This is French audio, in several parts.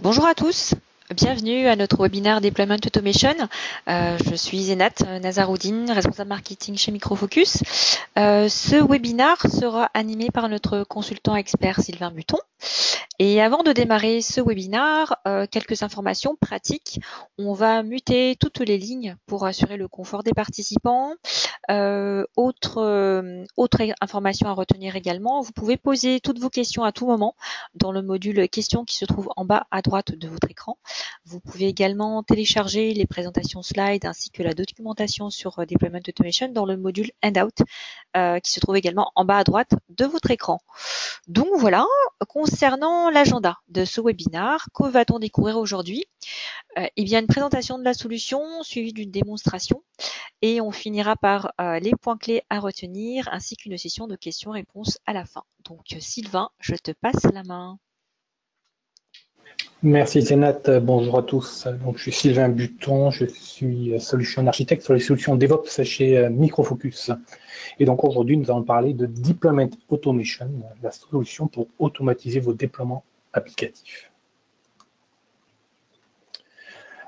Bonjour à tous, bienvenue à notre webinaire Deployment Automation. Je suis Zénat Nazaroudine, responsable marketing chez Microfocus. Ce webinaire sera animé par notre consultant expert Sylvain Buton. Et avant de démarrer ce webinaire, quelques informations pratiques. On va muter toutes les lignes pour assurer le confort des participants. Autre information à retenir également, vous pouvez poser toutes vos questions à tout moment dans le module questions qui se trouve en bas à droite de votre écran. Vous pouvez également télécharger les présentations slides ainsi que la documentation sur Deployment Automation dans le module Handout qui se trouve également en bas à droite de votre écran. Donc voilà, concernant l'agenda de ce webinaire, que va-t-on découvrir aujourd'hui? Eh bien, une présentation de la solution suivie d'une démonstration et on finira par les points clés à retenir ainsi qu'une session de questions-réponses à la fin. Donc Sylvain, je te passe la main. Merci Zénat, bonjour à tous. Donc, je suis Sylvain Buton, je suis solution architecte sur les solutions DevOps chez Microfocus. Et donc aujourd'hui, nous allons parler de Deployment Automation, la solution pour automatiser vos déploiements applicatifs.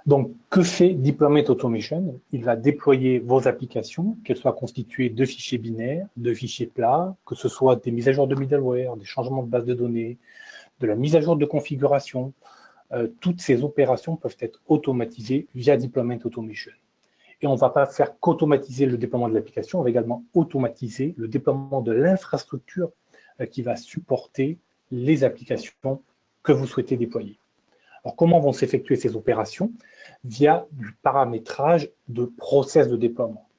Donc, que fait Deployment Automation? Il va déployer vos applications, qu'elles soient constituées de fichiers binaires, de fichiers plats, que ce soit des mises à jour de middleware, des changements de base de données, de la mise à jour de configuration. Toutes ces opérations peuvent être automatisées via Deployment Automation. Et on ne va pas faire qu'automatiser le déploiement de l'application, on va également automatiser le déploiement de l'infrastructure qui va supporter les applications que vous souhaitez déployer. Alors, comment vont s'effectuer ces opérations? Via du paramétrage de process de déploiement.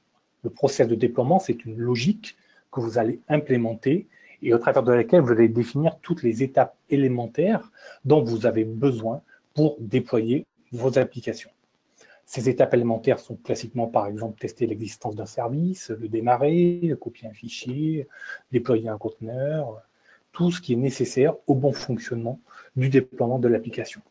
Le process de déploiement, c'est une logique que vous allez implémenter et au travers de laquelle vous allez définir toutes les étapes élémentaires dont vous avez besoin pour déployer vos applications. Ces étapes élémentaires sont classiquement, par exemple, tester l'existence d'un service, le démarrer, copier un fichier, déployer un conteneur, tout ce qui est nécessaire au bon fonctionnement du déploiement de l'application.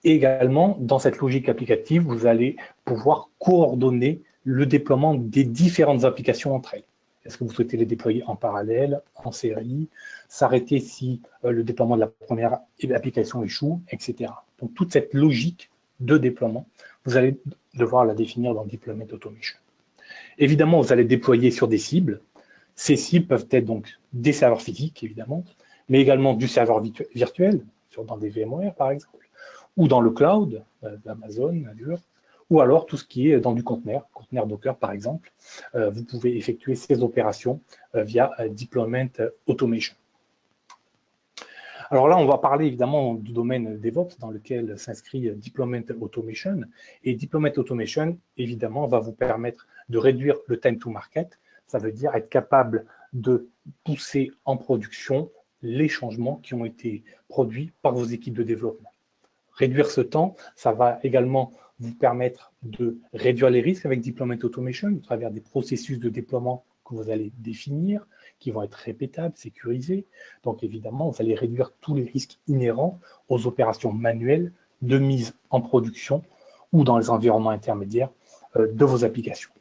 Et également, dans cette logique applicative, vous allez pouvoir coordonner le déploiement des différentes applications entre elles. Est-ce que vous souhaitez les déployer en parallèle, en série, s'arrêter si le déploiement de la première application échoue, etc. Donc, toute cette logique de déploiement, vous allez devoir la définir dans Deployment Automation. Évidemment, vous allez déployer sur des cibles. Ces cibles peuvent être donc des serveurs physiques, évidemment, mais également du serveur virtuel, dans des VMware, par exemple, ou dans le cloud, d'Amazon, Azure, ou alors tout ce qui est dans du conteneur Docker par exemple. Vous pouvez effectuer ces opérations via Deployment Automation. Alors là, on va parler évidemment du domaine DevOps dans lequel s'inscrit Deployment Automation. Et Deployment Automation, évidemment, va vous permettre de réduire le time to market. Ça veut dire être capable de pousser en production les changements qui ont été produits par vos équipes de développement. Réduire ce temps, ça va également vous permettre de réduire les risques avec Deployment Automation à travers des processus de déploiement que vous allez définir, qui vont être répétables, sécurisés. Donc évidemment, vous allez réduire tous les risques inhérents aux opérations manuelles de mise en production ou dans les environnements intermédiaires de vos applications.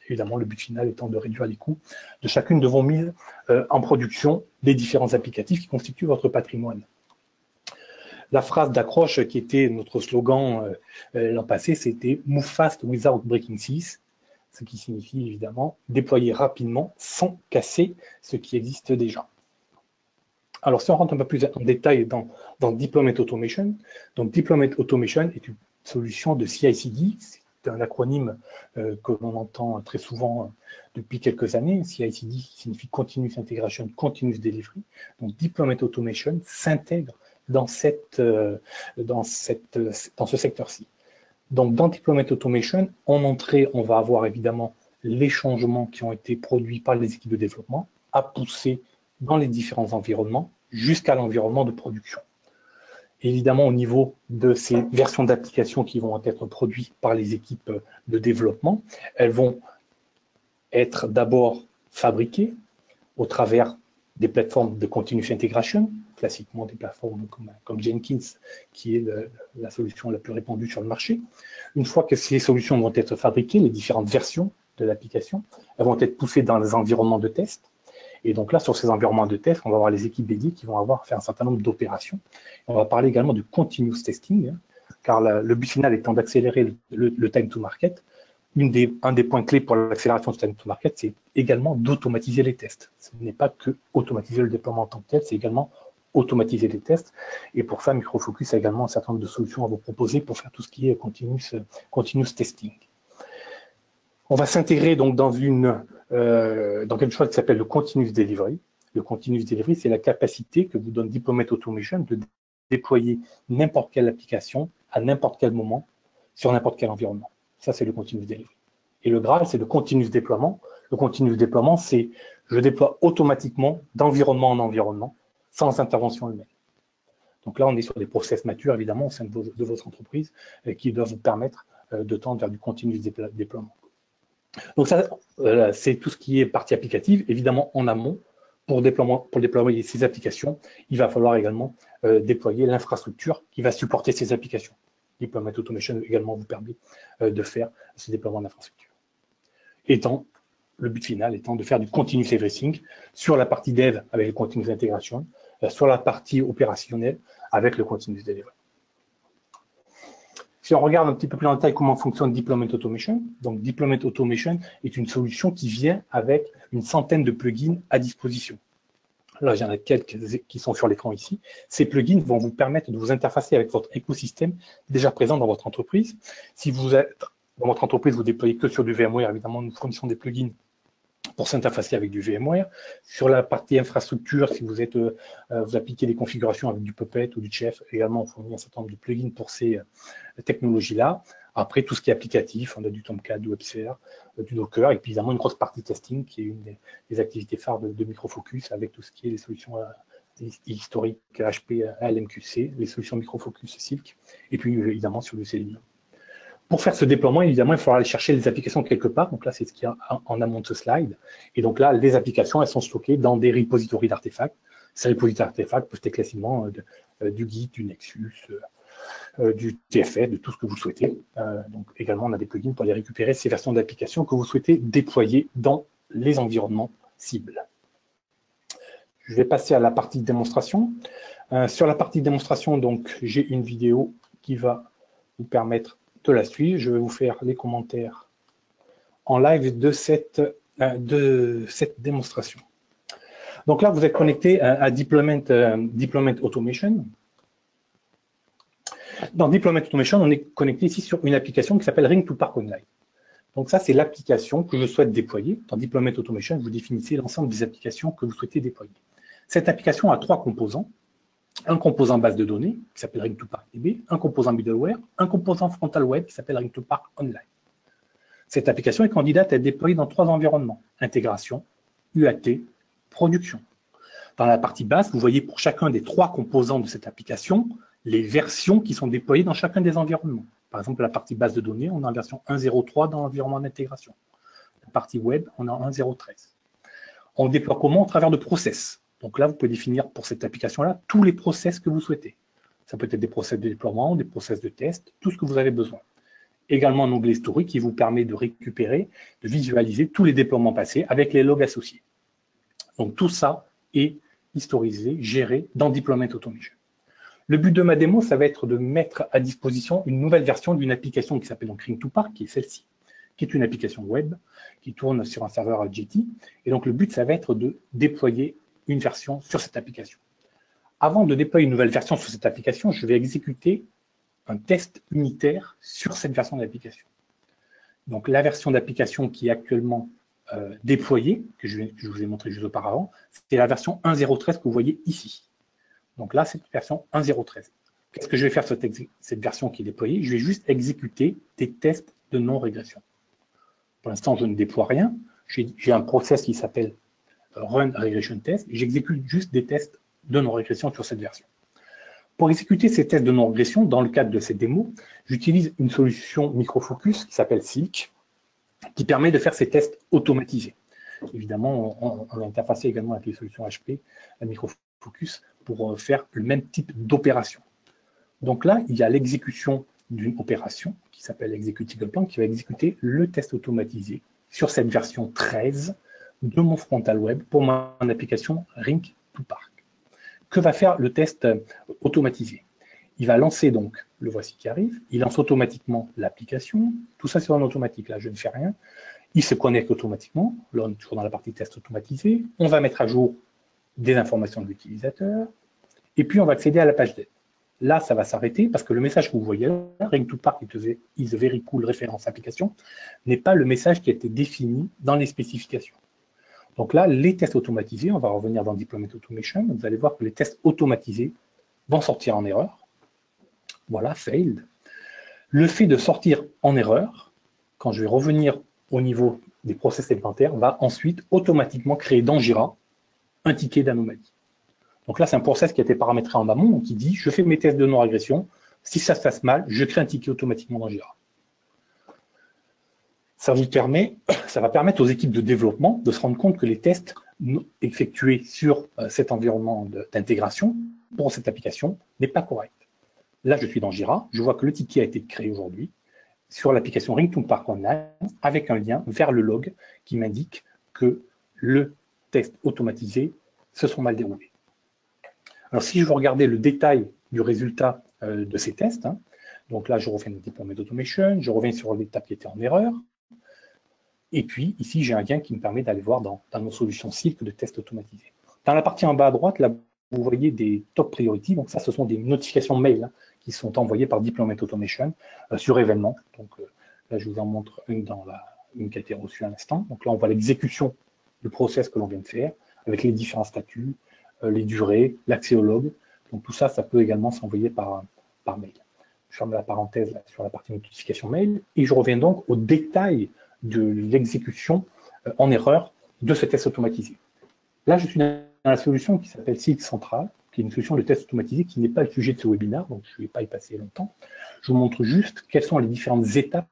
Évidemment, le but final étant de réduire les coûts de chacune de vos mises en production des différents applicatifs qui constituent votre patrimoine. La phrase d'accroche qui était notre slogan l'an passé, c'était « Move fast without breaking things », ce qui signifie évidemment déployer rapidement sans casser ce qui existe déjà. Alors, si on rentre un peu plus en détail dans Deployment Automation, donc Deployment Automation est une solution de CI/CD, c'est un acronyme que l'on entend très souvent depuis quelques années. CI/CD signifie Continuous Integration, Continuous Delivery. Donc, Deployment Automation s'intègre dans ce secteur-ci. Donc, dans Deployment Automation, en entrée, on va avoir évidemment les changements qui ont été produits par les équipes de développement à pousser dans les différents environnements jusqu'à l'environnement de production. Évidemment, au niveau de ces versions d'applications qui vont être produites par les équipes de développement, elles vont être d'abord fabriquées au travers des plateformes de continuous integration, classiquement des plateformes comme Jenkins, qui est la solution la plus répandue sur le marché. Une fois que ces solutions vont être fabriquées, les différentes versions de l'application, elles vont être poussées dans les environnements de test. Et donc là, sur ces environnements de test, on va avoir les équipes dédiées qui vont avoir fait un certain nombre d'opérations. On va parler également de continuous testing, car le but final étant d'accélérer le time to market. Un des points clés pour l'accélération du time to market, c'est également d'automatiser les tests. Ce n'est pas que automatiser le déploiement en tant que tel, c'est également automatiser les tests. Et pour ça, Micro Focus a également un certain nombre de solutions à vous proposer pour faire tout ce qui est continuous testing. On va s'intégrer donc dans quelque chose qui s'appelle le continuous delivery. Le continuous delivery, c'est la capacité que vous donne Deployment Automation de déployer n'importe quelle application à n'importe quel moment sur n'importe quel environnement. Ça, c'est le continuous delivery. Et le Graal, c'est le continuous déploiement. Le continuous déploiement, c'est je déploie automatiquement d'environnement en environnement sans intervention humaine. Donc là, on est sur des process matures, évidemment, au sein de votre entreprise, qui doivent vous permettre de tendre vers du continuous déploiement. Donc ça, c'est tout ce qui est partie applicative. Évidemment, en amont, pour déployer ces applications, il va falloir également déployer l'infrastructure qui va supporter ces applications. Deployment Automation également vous permet de faire ce déploiement d'infrastructure. Le but final étant de faire du continuous everything sur la partie dev avec le continuous intégration, sur la partie opérationnelle avec le continuous delivery. Si on regarde un petit peu plus en détail comment fonctionne Deployment Automation, donc Deployment Automation est une solution qui vient avec une centaine de plugins à disposition. Là, j'en ai quelques qui sont sur l'écran ici. Ces plugins vont vous permettre de vous interfacer avec votre écosystème déjà présent dans votre entreprise. Si vous êtes dans votre entreprise, vous déployez que sur du VMware, évidemment, nous fournissons des plugins pour s'interfacer avec du VMware. Sur la partie infrastructure, si vous appliquez des configurations avec du Puppet ou du Chef, également, on fournit un certain nombre de plugins pour ces technologies-là. Après, tout ce qui est applicatif, on a du Tomcat, du WebSphere, du Docker, et puis évidemment une grosse partie testing qui est une des activités phares de Micro Focus avec tout ce qui est les solutions historiques HP, ALMQC, les solutions Micro Focus Silk, et puis évidemment sur le Selenium. Pour faire ce déploiement, évidemment, il faudra aller chercher les applications quelque part. Donc là, c'est ce qu'il y a en amont de ce slide. Et donc là, les applications, elles sont stockées dans des repositories d'artefacts. Ces repositories d'artefacts peuvent être classiquement du Git, du Nexus, du TFS, de tout ce que vous souhaitez. Donc également, on a des plugins pour aller récupérer ces versions d'applications que vous souhaitez déployer dans les environnements cibles. Je vais passer à la partie démonstration. Sur la partie démonstration, donc, j'ai une vidéo qui va vous permettre de la suivre. Je vais vous faire les commentaires en live de cette démonstration. Donc là, vous êtes connecté à Deployment Automation. Dans Deployment Automation, on est connecté ici sur une application qui s'appelle Ring2Park Online. Donc ça, c'est l'application que je souhaite déployer. Dans Deployment Automation, vous définissez l'ensemble des applications que vous souhaitez déployer. Cette application a 3 composants. Un composant base de données qui s'appelle Ring2ParkDB, un composant middleware, un composant frontal web qui s'appelle Ring2Park Online. Cette application est candidate à être déployée dans 3 environnements: intégration, UAT, production. Dans la partie base, vous voyez pour chacun des 3 composants de cette application les versions qui sont déployées dans chacun des environnements. Par exemple, la partie base de données, on est en version 1.0.3 dans l'environnement d'intégration. La partie web, on est en 1.0.13. On déploie comment? Au travers de process. Donc là, vous pouvez définir pour cette application-là tous les process que vous souhaitez. Ça peut être des process de déploiement, des process de test, tout ce que vous avez besoin. Également un onglet historique qui vous permet de récupérer, de visualiser tous les déploiements passés avec les logs associés. Donc tout ça est historisé, géré dans Deployment Automation. Le but de ma démo, ça va être de mettre à disposition une nouvelle version d'une application qui s'appelle donc Ring2Park, qui est celle-ci, qui est une application web qui tourne sur un serveur JT. Et donc le but, ça va être de déployer une version sur cette application. Avant de déployer une nouvelle version sur cette application, je vais exécuter un test unitaire sur cette version d'application. Donc la version d'application qui est actuellement déployée, que je vous ai montré juste auparavant, c'est la version 1.0.13 que vous voyez ici. Donc là, c'est la version 1.0.13. Qu'est-ce que je vais faire sur cette version qui est déployée? Je vais juste exécuter des tests de non-régression. Pour l'instant, je ne déploie rien. J'ai un process qui s'appelle Run Regression Test, et j'exécute juste des tests de non-régression sur cette version. Pour exécuter ces tests de non-régression, dans le cadre de cette démo, j'utilise une solution Micro Focus qui s'appelle Silk, qui permet de faire ces tests automatisés. Évidemment, on a interfacé également avec les solutions HP, la Micro Focus, pour faire le même type d'opération. Donc là, il y a l'exécution d'une opération qui s'appelle Executable Plan, qui va exécuter le test automatisé sur cette version 13 de mon frontal web pour mon application Ring to Park. Que va faire le test automatisé? Il va lancer donc, le voici qui arrive, il lance automatiquement l'application, tout ça c'est en automatique, là je ne fais rien, il se connecte automatiquement, là on est toujours dans la partie test automatisé, on va mettre à jour des informations de l'utilisateur, et puis on va accéder à la page d'aide. Là, ça va s'arrêter parce que le message que vous voyez là, Ring to Park is a very cool référence application, n'est pas le message qui a été défini dans les spécifications. Donc là, les tests automatisés, on va revenir dans Deployment Automation, vous allez voir que les tests automatisés vont sortir en erreur. Voilà, failed. Le fait de sortir en erreur, quand je vais revenir au niveau des process élémentaires, va ensuite automatiquement créer dans Jira un ticket d'anomalie. Donc là, c'est un process qui a été paramétré en amont, qui dit, je fais mes tests de non-régression, si ça se passe mal, je crée un ticket automatiquement dans Jira. Ça va permettre aux équipes de développement de se rendre compte que les tests effectués sur cet environnement d'intégration pour cette application n'est pas correct. Là, je suis dans Jira, je vois que le ticket a été créé aujourd'hui sur l'application Ring to Park Online avec un lien vers le log qui m'indique que le test automatisé se sont mal déroulés. Alors, si je veux regarder le détail du résultat de ces tests, donc là, je reviens dans Deployment Automation, je reviens sur l'étape qui était en erreur, et puis ici, j'ai un lien qui me permet d'aller voir dans nos solutions Silk de tests automatisés. Dans la partie en bas à droite, là, vous voyez des top priorities, donc ça, ce sont des notifications mail qui sont envoyées par Deployment Automation sur événements. Donc là, je vous en montre une une qui a été reçue à l'instant. Donc là, on voit l'exécution du process que l'on vient de faire, avec les différents statuts, les durées, l'accès au log. Donc tout ça, ça peut également s'envoyer par mail. Je ferme la parenthèse là, sur la partie notification mail, et je reviens donc au détail de l'exécution en erreur de ce test automatisé. Là, je suis dans la solution qui s'appelle Silk Central, qui est une solution de test automatisé qui n'est pas le sujet de ce webinaire, donc je ne vais pas y passer longtemps. Je vous montre juste quelles sont les différentes étapes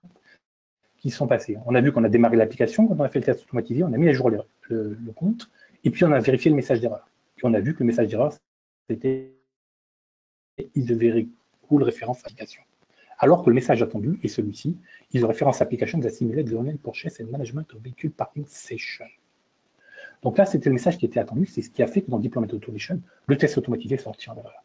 qui sont passées. On a vu qu'on a démarré l'application, quand on a fait le test automatisé, on a mis à jour le compte, et puis on a vérifié le message d'erreur. Puis on a vu que le message d'erreur, c'était « is a very cool référence application ». Alors que le message attendu est celui-ci, is a reference application that simulates the online purchase and management of vehicle parking session. Donc là, c'était le message qui était attendu, c'est ce qui a fait que dans Deployment Automation, le test automatisé est sorti en erreur.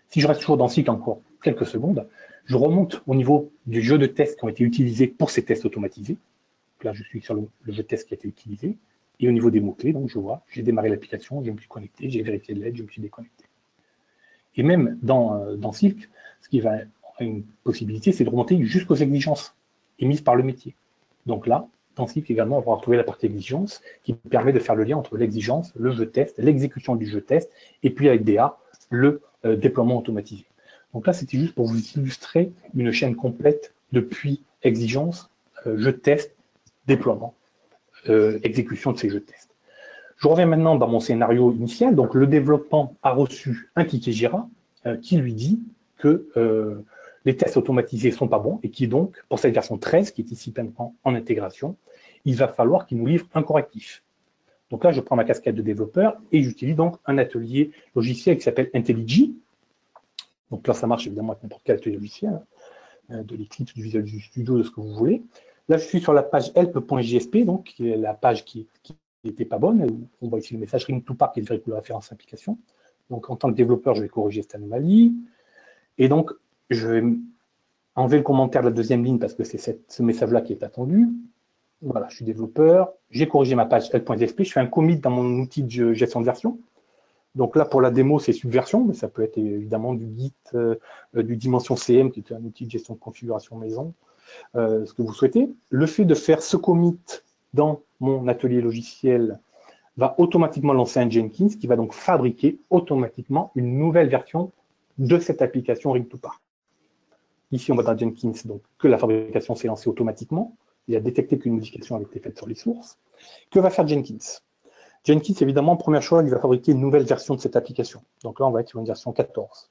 Si je reste toujours dans Silk encore quelques secondes, je remonte au niveau du jeu de tests qui ont été utilisés pour ces tests automatisés. Donc là, je suis sur le jeu de tests qui a été utilisé. Et au niveau des mots-clés, donc je vois, j'ai démarré l'application, je me suis connecté, j'ai vérifié l'aide, je me suis déconnecté. Et même dans Silk, ce qui va une possibilité, c'est de remonter jusqu'aux exigences émises par le métier. Donc là, dans Silk également, on va retrouver la partie exigence qui permet de faire le lien entre l'exigence, le jeu test, l'exécution du jeu test, et puis avec DA, le déploiement automatisé. Donc là, c'était juste pour vous illustrer une chaîne complète depuis exigence, jeu test, déploiement, exécution de ces jeux de test. Je reviens maintenant dans mon scénario initial. Donc, le développement a reçu un ticket Jira qui lui dit que les tests automatisés ne sont pas bons et qui donc, pour cette version 13, qui est ici maintenant en intégration, il va falloir qu'il nous livre un correctif. Donc là, je prends ma casquette de développeur et j'utilise donc un atelier logiciel qui s'appelle IntelliJ. Donc là, ça marche évidemment avec n'importe quel atelier logiciel, de l'Eclipse, du Visual Studio, de ce que vous voulez. Là, je suis sur la page help.jsp, donc qui est la page qui n'était pas bonne. On voit ici le message Ring to Park qui est le véhicule de référence application. Donc en tant que développeur, je vais corriger cette anomalie. Et donc, je vais enlever le commentaire de la deuxième ligne parce que c'est ce message-là qui est attendu. Voilà, je suis développeur, j'ai corrigé ma page help.jsp, je fais un commit dans mon outil de gestion de version. Donc là, pour la démo, c'est Subversion, mais ça peut être évidemment du Git, du Dimension CM, qui est un outil de gestion de configuration maison, ce que vous souhaitez. Le fait de faire ce commit dans mon atelier logiciel va automatiquement lancer un Jenkins qui va donc fabriquer automatiquement une nouvelle version de cette application Ring to Park. Ici, on va dans Jenkins, donc que la fabrication s'est lancée automatiquement. Il a détecté qu'une modification avait été faite sur les sources. Que va faire Jenkins? Jenkins, évidemment, première chose, il va fabriquer une nouvelle version de cette application. Donc là, on va être sur une version 14.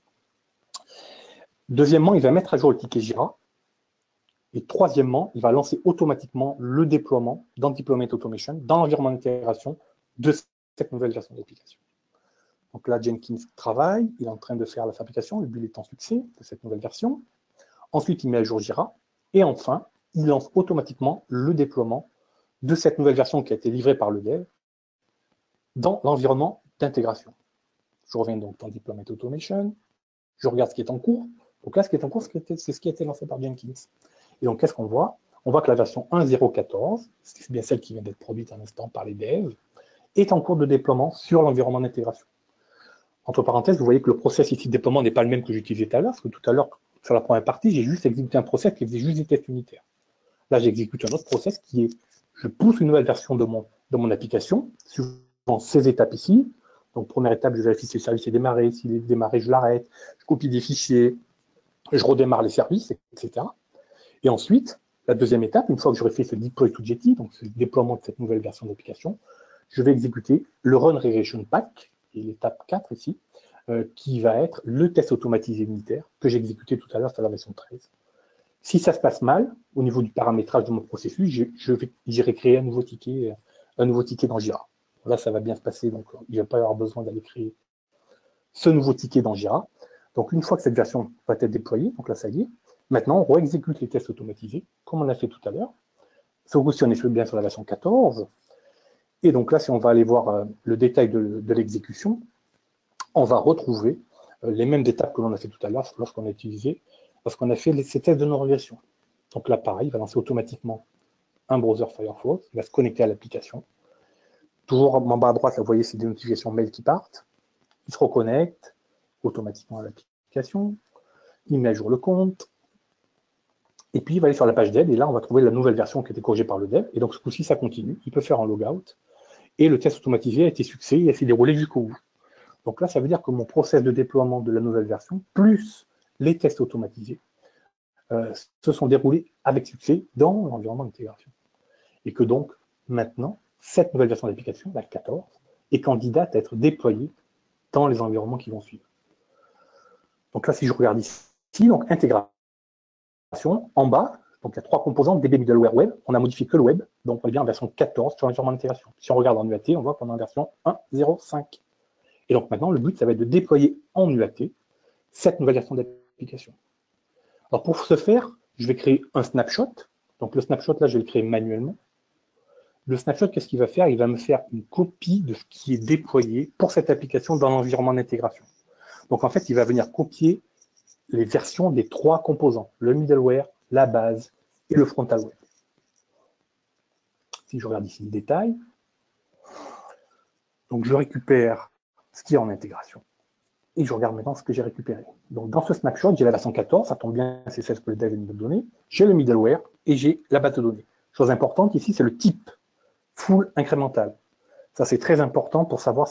Deuxièmement, il va mettre à jour le ticket Jira. Et troisièmement, il va lancer automatiquement le déploiement dans Deployment Automation, dans l'environnement d'intégration de cette nouvelle version d'application. Donc là, Jenkins travaille, il est en train de faire la fabrication, le build est en succès de cette nouvelle version. Ensuite, il met à jour Jira. Et enfin, il lance automatiquement le déploiement de cette nouvelle version qui a été livrée par le dev dans l'environnement d'intégration. Je reviens donc dans Deployment Automation, je regarde ce qui est en cours. Donc là, ce qui est en cours, c'est ce qui a été lancé par Jenkins. Et donc, qu'est-ce qu'on voit? On voit que la version 1.0.14, c'est bien celle qui vient d'être produite à l'instant par les devs, est en cours de déploiement sur l'environnement d'intégration. Entre parenthèses, vous voyez que le process ici de déploiement n'est pas le même que j'utilisais tout à l'heure, parce que tout à l'heure, sur la première partie, j'ai juste exécuté un process qui faisait juste des tests unitaires. Là, j'exécute un autre process qui est, je pousse une nouvelle version de mon application, suivant ces étapes ici. Donc, première étape, je vérifie si le service est démarré. S'il est démarré, je l'arrête. Je copie des fichiers. Je redémarre les services, etc. Et ensuite, la deuxième étape, une fois que j'aurai fait ce deploy to Jetty, donc ce déploiement de cette nouvelle version d'application, je vais exécuter le run regression pack, qui est l'étape 4 ici, qui va être le test automatisé unitaire que j'ai exécuté tout à l'heure sur la version 13. Si ça se passe mal, au niveau du paramétrage de mon processus, j'irai créer un nouveau ticket dans Jira. Là, ça va bien se passer, donc il ne va pas y avoir besoin d'aller créer ce nouveau ticket dans Jira. Donc, une fois que cette version va être déployée, donc là, ça y est, maintenant, on réexécute les tests automatisés, comme on l'a fait tout à l'heure. Ce coup-ci, on est bien sur la version 14. Et donc là, si on va aller voir le détail de l'exécution, on va retrouver les mêmes étapes que l'on a fait tout à l'heure lorsqu'on a fait ces tests de non-régression. Donc là, pareil, il va lancer automatiquement un browser Firefox, il va se connecter à l'application. Toujours en bas à droite, là, vous voyez, c'est des notifications mail qui partent. Il se reconnecte automatiquement à l'application, il met à jour le compte, et puis il va aller sur la page dev, et là, on va trouver la nouvelle version qui a été corrigée par le dev, et donc ce coup-ci, ça continue, il peut faire un logout, et le test automatisé a été succès, il a été déroulé jusqu'au bout. Donc là, ça veut dire que mon process de déploiement de la nouvelle version, plus les tests automatisés, se sont déroulés avec succès dans l'environnement d'intégration. Et que donc, maintenant, cette nouvelle version d'application, la 14, est candidate à être déployée dans les environnements qui vont suivre. Donc là, si je regarde ici, donc intégration, en bas, donc il y a 3 composantes, DB Middleware Web, on a modifié que le web, donc on est bien en version 14 sur l'environnement d'intégration. Si on regarde en UAT, on voit qu'on est en version 1.0.5. Et donc maintenant, le but, ça va être de déployer en UAT cette nouvelle version d'application. Alors pour ce faire, je vais créer un snapshot. Donc le snapshot, là, je vais le créer manuellement. Le snapshot, qu'est-ce qu'il va faire? Il va me faire une copie de ce qui est déployé pour cette application dans l'environnement d'intégration. Donc en fait, il va venir copier les versions des 3 composants, le middleware, la base et le frontal web. Si je regarde ici le détail, donc je récupère ce qui est en intégration. Et je regarde maintenant ce que j'ai récupéré. Donc dans ce snapshot, j'ai la version 14, ça tombe bien, c'est celle que le dev vient de me donner. J'ai le middleware et j'ai la base de données. Chose importante ici, c'est le type full incrémental. Ça, c'est très important pour savoir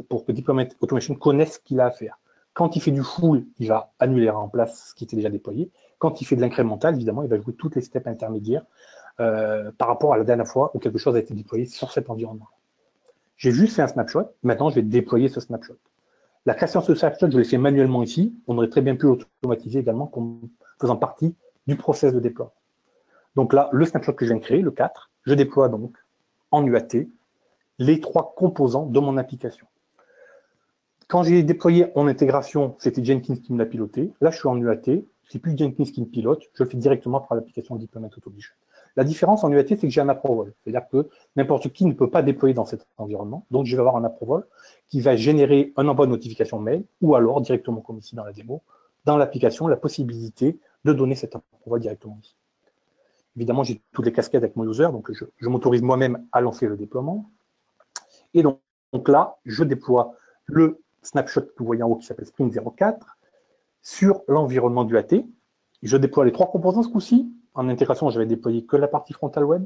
pour que Deployment Automation connaisse ce qu'il a à faire. Quand il fait du full, il va annuler en place ce qui était déjà déployé. Quand il fait de l'incrémental, évidemment, il va jouer toutes les steps intermédiaires par rapport à la dernière fois où quelque chose a été déployé sur cet environnement. J'ai juste fait un snapshot. Maintenant, je vais déployer ce snapshot. La création de ce snapshot, je l'ai fait manuellement ici. On aurait très bien pu l'automatiser également comme faisant partie du process de déploiement. Donc là, le snapshot que je viens de créer, le 4, je déploie donc en UAT les 3 composants de mon application. Quand j'ai déployé en intégration, c'était Jenkins qui me l'a piloté. Là, je suis en UAT, c'est plus Jenkins qui me pilote, je le fais directement par l'application Deployment Automation. La différence en UAT, c'est que j'ai un approval. C'est-à-dire que n'importe qui ne peut pas déployer dans cet environnement. Donc, je vais avoir un approval qui va générer un envoi de notification mail ou alors, directement comme ici dans la démo, dans l'application, la possibilité de donner cet approval directement ici. Évidemment, j'ai toutes les casquettes avec mon user, donc je m'autorise moi-même à lancer le déploiement. Et donc là, je déploie le snapshot que vous voyez en haut qui s'appelle Spring 04 sur l'environnement du AT. Je déploie les 3 composants ce coup-ci. En intégration, j'avais déployé que la partie frontale web.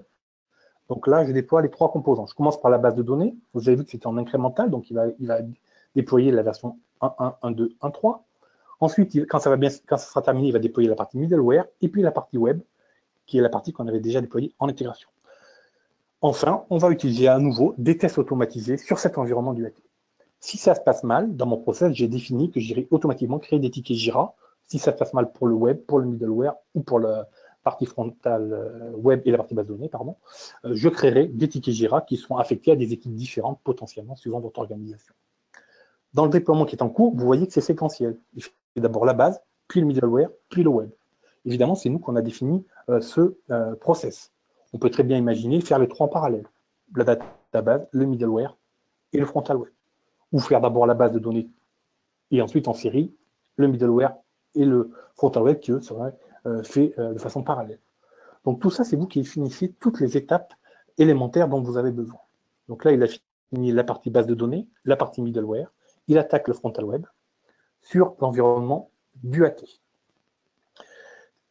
Donc là, je déploie les 3 composants. Je commence par la base de données. Vous avez vu que c'était en incrémental, donc il va déployer la version 1.1, 1.2, 1.3. Ensuite, quand ça sera terminé, il va déployer la partie middleware et puis la partie web, qui est la partie qu'on avait déjà déployée en intégration. Enfin, on va utiliser à nouveau des tests automatisés sur cet environnement du AT. Si ça se passe mal, dans mon process, j'ai défini que j'irai automatiquement créer des tickets Jira. Si ça se passe mal pour le web, pour le middleware ou pour la partie frontale web et la partie base de données, pardon, je créerai des tickets Jira qui seront affectés à des équipes différentes potentiellement suivant votre organisation. Dans le déploiement qui est en cours, vous voyez que c'est séquentiel. Il fait d'abord la base, puis le middleware, puis le web. Évidemment, c'est nous qu'on a défini ce process. On peut très bien imaginer faire les 3 en parallèle. La database, le middleware et le frontal web. Ou faire d'abord la base de données et ensuite en série, le middleware et le frontal web qui, eux, seraient faits de façon parallèle. Donc tout ça, c'est vous qui définissez toutes les étapes élémentaires dont vous avez besoin. Donc là, il a fini la partie base de données, la partie middleware, il attaque le frontal web sur l'environnement d'UAT.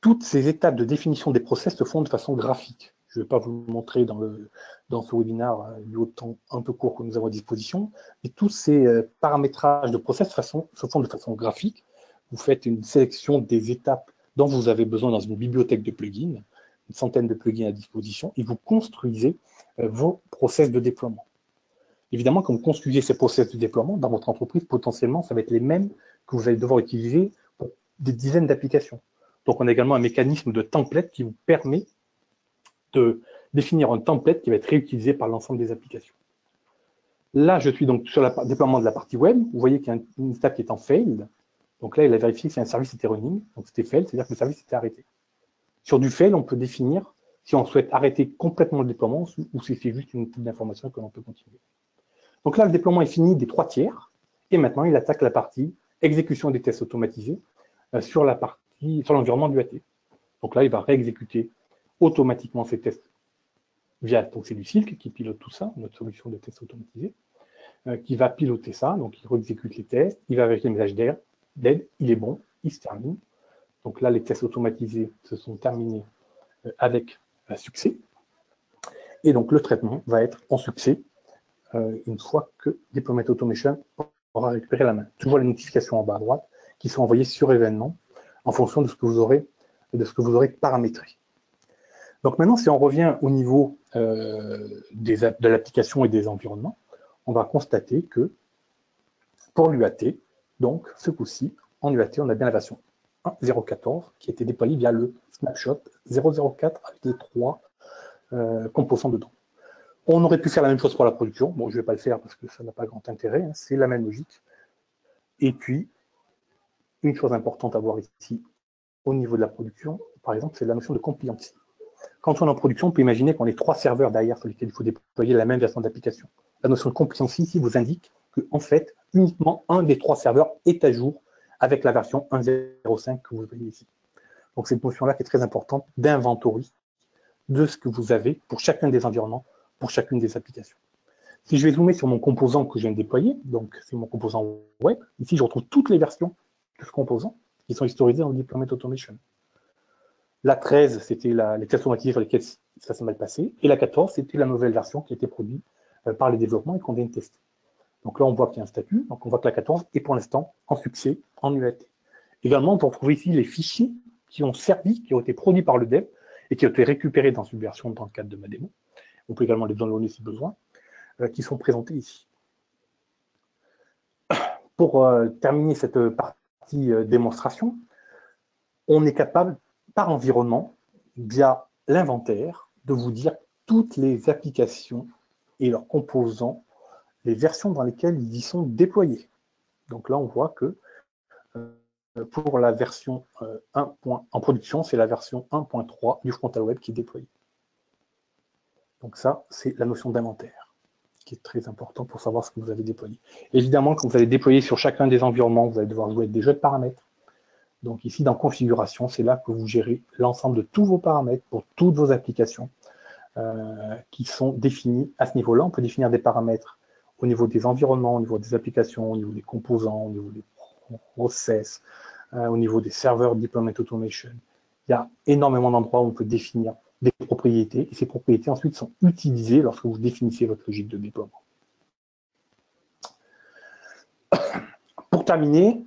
Toutes ces étapes de définition des process se font de façon graphique. Je ne vais pas vous le montrer dans ce webinaire du haut de temps un peu court que nous avons à disposition, mais tous ces paramétrages de process se font de façon graphique. Vous faites une sélection des étapes dont vous avez besoin dans une bibliothèque de plugins, une centaine de plugins à disposition, et vous construisez vos process de déploiement. Évidemment, quand vous construisez ces process de déploiement dans votre entreprise, potentiellement, ça va être les mêmes que vous allez devoir utiliser pour des dizaines d'applications. Donc, on a également un mécanisme de template qui vous permet de définir un template qui va être réutilisé par l'ensemble des applications. Là, je suis donc sur le déploiement de la partie web. Vous voyez qu'il y a une étape qui est en failed. Donc là, il a vérifié si un service était running. Donc, c'était failed, c'est-à-dire que le service était arrêté. Sur du fail, on peut définir si on souhaite arrêter complètement le déploiement ou si c'est juste une petite information que l'on peut continuer. Donc là, le déploiement est fini des 3 tiers. Et maintenant, il attaque la partie exécution des tests automatisés sur l'environnement du AT. Donc là, il va réexécuter automatiquement ces tests via, donc c'est du Silk qui pilote tout ça, notre solution de tests automatisés, qui va piloter ça. Donc, il réexécute les tests, il va vérifier le message d'aide, il est bon, il se termine. Donc là, les tests automatisés se sont terminés avec succès. Et donc, le traitement va être en succès une fois que Deployment Automation aura récupéré la main. Toujours les notifications en bas à droite qui sont envoyées sur événement en fonction de ce que vous aurez paramétré. Donc maintenant, si on revient au niveau de l'application et des environnements, on va constater que pour l'UAT, donc ce coup-ci, en UAT, on a bien la version 1.0.14 qui a été déployée via le snapshot 0.0.4 avec les 3 composants dedans. On aurait pu faire la même chose pour la production. Bon, je ne vais pas le faire parce que ça n'a pas grand intérêt. Hein. C'est la même logique. Et puis, une chose importante à voir ici, au niveau de la production, par exemple, c'est la notion de compliancy. Quand on est en production, on peut imaginer qu'on ait 3 serveurs derrière sur lesquels il faut déployer la même version d'application. La notion de compliancy ici vous indique que, en fait, uniquement un des 3 serveurs est à jour avec la version 1.0.5 que vous voyez ici. Donc, cette notion-là qui est très importante d'inventory de ce que vous avez pour chacun des environnements, pour chacune des applications. Si je vais zoomer sur mon composant que je viens de déployer, donc c'est mon composant web, ici je retrouve toutes les versions de ce composant qui sont historisées dans le Deployment Automation. La 13, c'était les tests automatisés sur lesquels ça s'est mal passé, et la 14, c'était la nouvelle version qui a été produite par les développements et qu'on vient de tester. Donc là, on voit qu'il y a un statut, donc on voit que la 14 est pour l'instant en succès, en UAT. Également, on peut retrouver ici les fichiers qui ont servi, qui ont été produits par le dev, et qui ont été récupérés dans une version dans le cadre de ma démo. On peut également les downloader si besoin, qui sont présentés ici. Pour terminer cette partie démonstration, on est capable, par environnement, via l'inventaire, de vous dire toutes les applications et leurs composants, les versions dans lesquelles ils y sont déployés. Donc là, on voit que pour la version 1. En production, c'est la version 1.3 du frontal web qui est déployée. Donc ça, c'est la notion d'inventaire, qui est très important pour savoir ce que vous avez déployé. Évidemment, quand vous allez déployer sur chacun des environnements, vous allez devoir jouer avec des jeux de paramètres. Donc ici, dans configuration, c'est là que vous gérez l'ensemble de tous vos paramètres pour toutes vos applications qui sont définis à ce niveau-là. On peut définir des paramètres au niveau des environnements, au niveau des applications, au niveau des composants, au niveau des process, au niveau des serveurs Deployment Automation. Il y a énormément d'endroits où on peut définir des propriétés, et ces propriétés ensuite sont utilisées lorsque vous définissez votre logique de déploiement. Pour terminer,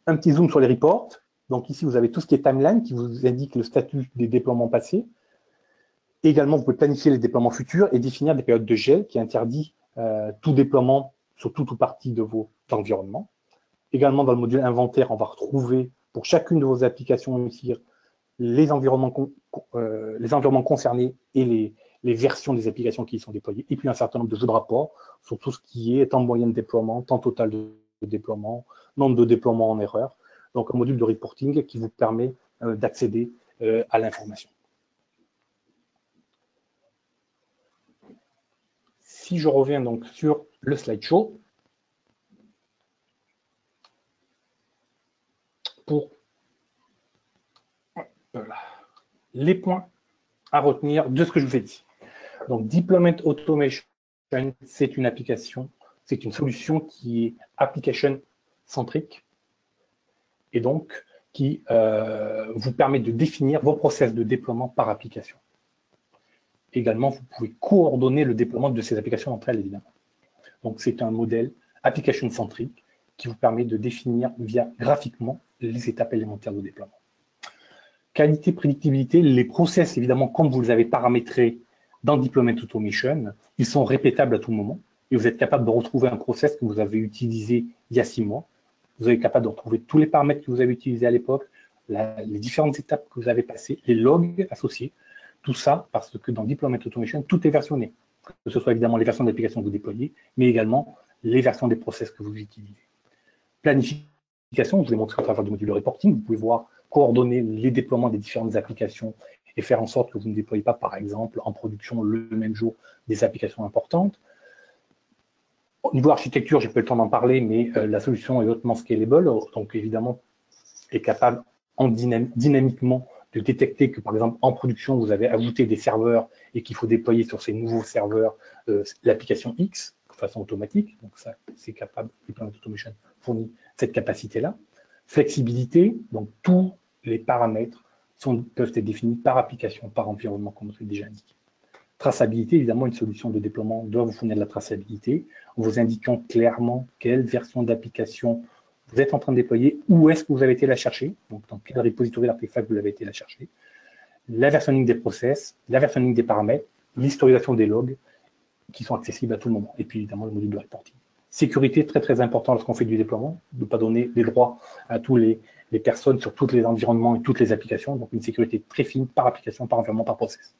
un petit zoom sur les reports. Donc ici, vous avez tout ce qui est timeline qui vous indique le statut des déploiements passés. Également, vous pouvez planifier les déploiements futurs et définir des périodes de gel qui interdit tout déploiement sur toute ou partie de vos environnements. Également, dans le module inventaire, on va retrouver pour chacune de vos applications ici les environnements concernés et les versions des applications qui y sont déployées, et puis un certain nombre de jeux de rapport sur tout ce qui est temps moyen de déploiement, temps total de déploiement, nombre de déploiements en erreur. Donc, un module de reporting qui vous permet d'accéder à l'information. si je reviens donc sur le slideshow, pour les points à retenir de ce que je vous ai dit. Donc, Deployment Automation, c'est une application, c'est une solution qui est application-centrique et donc qui vous permet de définir vos process de déploiement par application. Également, vous pouvez coordonner le déploiement de ces applications entre elles, évidemment. Donc, c'est un modèle application-centrique qui vous permet de définir graphiquement les étapes élémentaires de déploiement. Qualité, prédictibilité, les process, évidemment, comme vous les avez paramétrés dans Deployment Automation, ils sont répétables à tout moment et vous êtes capable de retrouver un process que vous avez utilisé il y a 6 mois. Vous êtes capable de retrouver tous les paramètres que vous avez utilisés à l'époque, les différentes étapes que vous avez passées, les logs associés, tout ça parce que dans Deployment Automation, tout est versionné. Que ce soit évidemment les versions d'application que vous déployez, mais également les versions des process que vous utilisez. Planification, je vous ai montré à travers du module de reporting, vous pouvez voir coordonner les déploiements des différentes applications et faire en sorte que vous ne déployez pas, par exemple, en production le même jour des applications importantes. Au niveau architecture, j'ai pas eu le temps d'en parler, mais la solution est hautement scalable, donc évidemment est capable dynamiquement de détecter que, par exemple, en production, vous avez ajouté des serveurs et qu'il faut déployer sur ces nouveaux serveurs l'application X de façon automatique. Donc ça, c'est capable, Deployment Automation fournit cette capacité-là. Flexibilité, donc tous les paramètres peuvent être définis par application, par environnement, comme je l'ai déjà indiqué. Traçabilité, évidemment, une solution de déploiement doit vous fournir de la traçabilité, en vous indiquant clairement quelle version d'application vous êtes en train de déployer, où est-ce que vous avez été la chercher, donc dans quel repository d'artefact vous l'avez été la chercher, la versionning des process, la versionning des paramètres, l'historisation des logs qui sont accessibles à tout moment, et puis évidemment le module de reporting. Sécurité, très très important lorsqu'on fait du déploiement, de ne pas donner les droits à tous les personnes sur tous les environnements et toutes les applications, donc une sécurité très fine par application, par environnement, par process.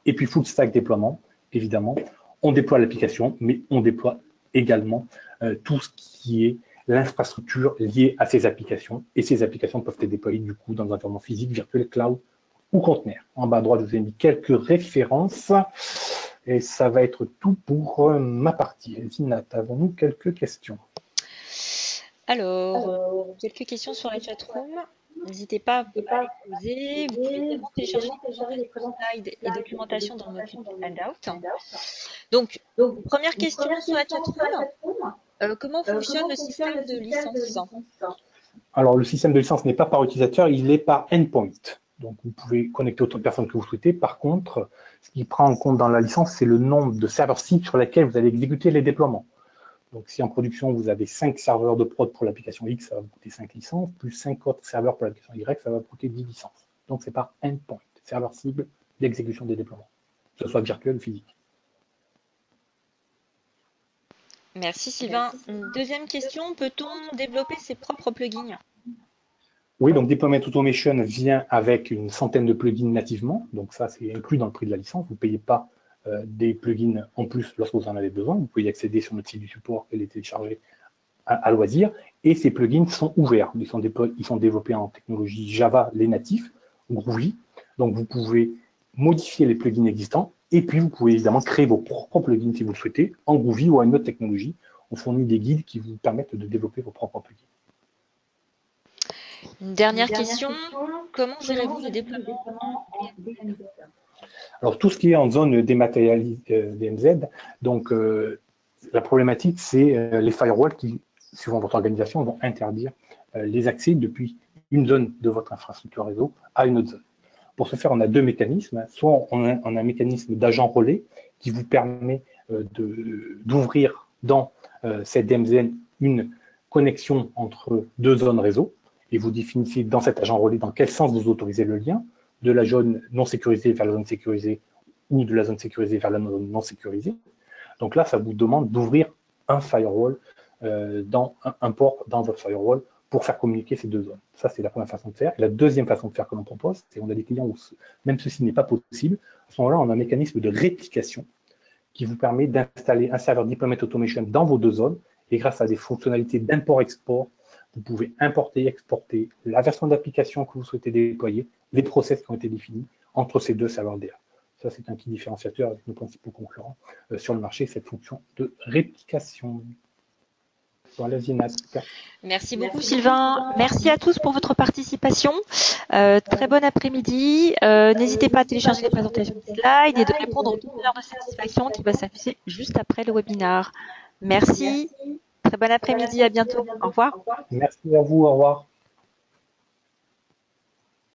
Et puis full stack déploiement, évidemment, on déploie l'application, mais on déploie également tout ce qui est l'infrastructure liée à ces applications, et ces applications peuvent être déployées du coup dans un environnement physique, virtuel, cloud ou conteneur. En bas à droite, je vous ai mis quelques références. Et ça va être tout pour ma partie. Nat, avons-nous quelques questions? Alors, quelques questions sur la chatroom. N'hésitez pas à les poser. Vous pouvez également télécharger les présentations slides et documentation dans le module Handout. Donc, première question sur la chatroom. Comment fonctionne le système de licence? Alors, le système de licence n'est pas par utilisateur, il est par endpoint. Donc, vous pouvez connecter autant de personnes que vous souhaitez. Par contre, ce qui prend en compte dans la licence, c'est le nombre de serveurs cibles sur lesquels vous allez exécuter les déploiements. Donc, si en production, vous avez 5 serveurs de prod pour l'application X, ça va vous coûter 5 licences, plus 5 autres serveurs pour l'application Y, ça va vous coûter 10 licences. Donc, c'est par endpoint, serveur cible d'exécution des déploiements, que ce soit virtuel ou physique. Merci Sylvain. Deuxième question, peut-on développer ses propres plugins? Oui, donc Deployment Automation vient avec une centaine de plugins nativement. Donc ça, c'est inclus dans le prix de la licence. Vous ne payez pas des plugins en plus lorsque vous en avez besoin. Vous pouvez y accéder sur notre site du support et les télécharger à loisir. Et ces plugins sont ouverts. Ils sont développés en technologie Java, les natifs, Groovy. Donc vous pouvez modifier les plugins existants. Et puis vous pouvez évidemment créer vos propres plugins si vous le souhaitez, en Groovy ou à une autre technologie. On fournit des guides qui vous permettent de développer vos propres plugins. Une dernière question, comment gérez-vous le déploiement en DMZ? Alors, tout ce qui est en zone dématérialisée DMZ, donc la problématique, c'est les firewalls qui, suivant votre organisation, vont interdire les accès depuis une zone de votre infrastructure réseau à une autre zone. Pour ce faire, on a deux mécanismes. Soit on a un mécanisme d'agent relais qui vous permet d'ouvrir dans cette DMZ une connexion entre deux zones réseau, et vous définissez dans cet agent relais dans quel sens vous autorisez le lien, de la zone non sécurisée vers la zone sécurisée ou de la zone sécurisée vers la zone non sécurisée. Donc là, ça vous demande d'ouvrir un firewall, un port dans votre firewall pour faire communiquer ces deux zones. Ça, c'est la première façon de faire. Et la deuxième façon de faire que l'on propose, c'est qu'on a des clients où même ceci n'est pas possible. À ce moment-là, on a un mécanisme de réplication qui vous permet d'installer un serveur Deployment Automation dans vos deux zones. Et grâce à des fonctionnalités d'import-export, vous pouvez importer et exporter la version d'application que vous souhaitez déployer, les process qui ont été définis entre ces deux serveurs DA. Ça, c'est un key différenciateur avec nos principaux concurrents sur le marché, cette fonction de réplication. Voilà, Zina. Merci beaucoup, Sylvain. Merci à tous pour votre participation. Très bon après-midi. N'hésitez pas à télécharger les présentations de slides et de répondre au questionnaire de satisfaction qui va s'afficher juste après le webinaire. Merci. Très bon après-midi. À bientôt. Au revoir. Merci à vous. Au revoir.